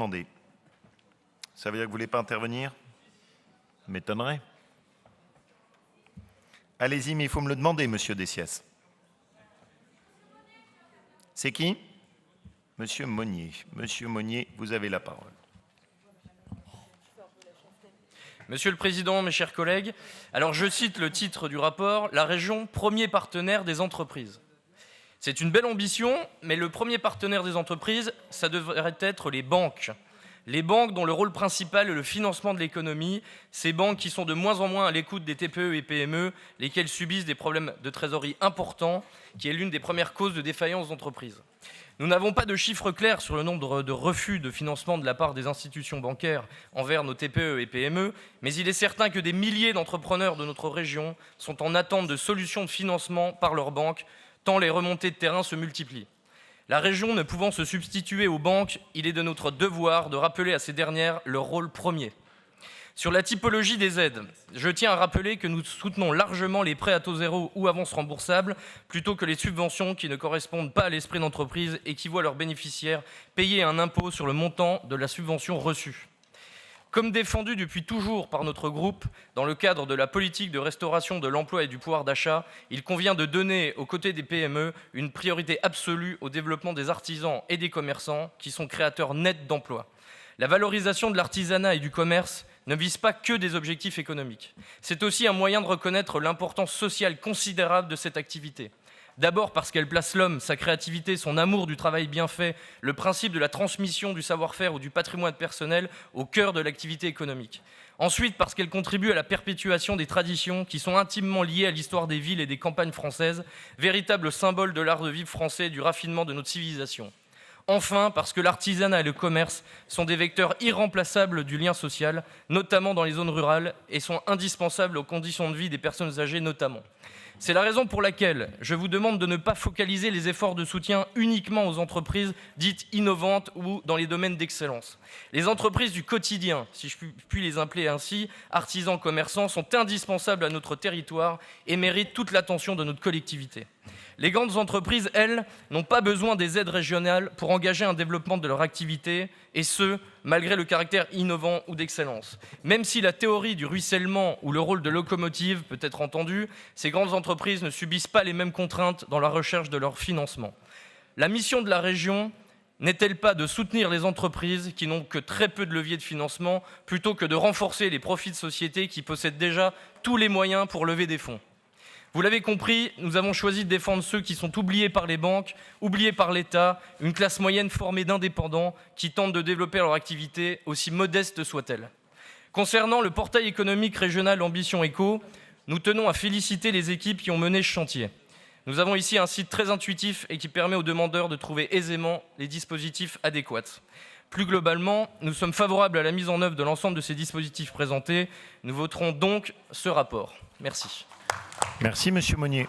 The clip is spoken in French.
demandé. Ça veut dire que vous ne voulez pas intervenir? Ça m'étonnerait. Allez-y, mais il faut me le demander, monsieur Dessiès. C'est qui? Monsieur Monnier. Monsieur Monnier, vous avez la parole. Monsieur le Président, mes chers collègues, alors je cite le titre du rapport, « La région, premier partenaire des entreprises ». C'est une belle ambition, mais le premier partenaire des entreprises, ça devrait être les banques. Les banques dont le rôle principal est le financement de l'économie, ces banques qui sont de moins en moins à l'écoute des TPE et PME, lesquelles subissent des problèmes de trésorerie importants, qui est l'une des premières causes de défaillance d'entreprises. Nous n'avons pas de chiffres clairs sur le nombre de refus de financement de la part des institutions bancaires envers nos TPE et PME, mais il est certain que des milliers d'entrepreneurs de notre région sont en attente de solutions de financement par leurs banques, tant les remontées de terrain se multiplient. La région ne pouvant se substituer aux banques, il est de notre devoir de rappeler à ces dernières leur rôle premier. Sur la typologie des aides, je tiens à rappeler que nous soutenons largement les prêts à taux zéro ou avances remboursables plutôt que les subventions qui ne correspondent pas à l'esprit d'entreprise et qui voient leurs bénéficiaires payer un impôt sur le montant de la subvention reçue. Comme défendu depuis toujours par notre groupe, dans le cadre de la politique de restauration de l'emploi et du pouvoir d'achat, il convient de donner, aux côtés des PME, une priorité absolue au développement des artisans et des commerçants qui sont créateurs nets d'emplois. La valorisation de l'artisanat et du commerce ne vise pas que des objectifs économiques. C'est aussi un moyen de reconnaître l'importance sociale considérable de cette activité. D'abord parce qu'elle place l'homme, sa créativité, son amour du travail bien fait, le principe de la transmission du savoir-faire ou du patrimoine personnel au cœur de l'activité économique. Ensuite parce qu'elle contribue à la perpétuation des traditions qui sont intimement liées à l'histoire des villes et des campagnes françaises, véritable symbole de l'art de vivre français et du raffinement de notre civilisation. Enfin, parce que l'artisanat et le commerce sont des vecteurs irremplaçables du lien social, notamment dans les zones rurales, et sont indispensables aux conditions de vie des personnes âgées notamment. C'est la raison pour laquelle je vous demande de ne pas focaliser les efforts de soutien uniquement aux entreprises dites innovantes ou dans les domaines d'excellence. Les entreprises du quotidien, si je puis les appeler ainsi, artisans, commerçants, sont indispensables à notre territoire et méritent toute l'attention de notre collectivité. Les grandes entreprises, elles, n'ont pas besoin des aides régionales pour engager un développement de leur activité, et ce, malgré le caractère innovant ou d'excellence. Même si la théorie du ruissellement ou le rôle de locomotive peut être entendue, ces grandes entreprises ne subissent pas les mêmes contraintes dans la recherche de leur financement. La mission de la région n'est-elle pas de soutenir les entreprises qui n'ont que très peu de leviers de financement, plutôt que de renforcer les profits de sociétés qui possèdent déjà tous les moyens pour lever des fonds ? Vous l'avez compris, nous avons choisi de défendre ceux qui sont oubliés par les banques, oubliés par l'État, une classe moyenne formée d'indépendants qui tentent de développer leur activité, aussi modeste soit-elle. Concernant le portail économique régional Ambition Éco, nous tenons à féliciter les équipes qui ont mené ce chantier. Nous avons ici un site très intuitif et qui permet aux demandeurs de trouver aisément les dispositifs adéquats. Plus globalement, nous sommes favorables à la mise en œuvre de l'ensemble de ces dispositifs présentés. Nous voterons donc ce rapport. Merci. Merci, monsieur Monnier.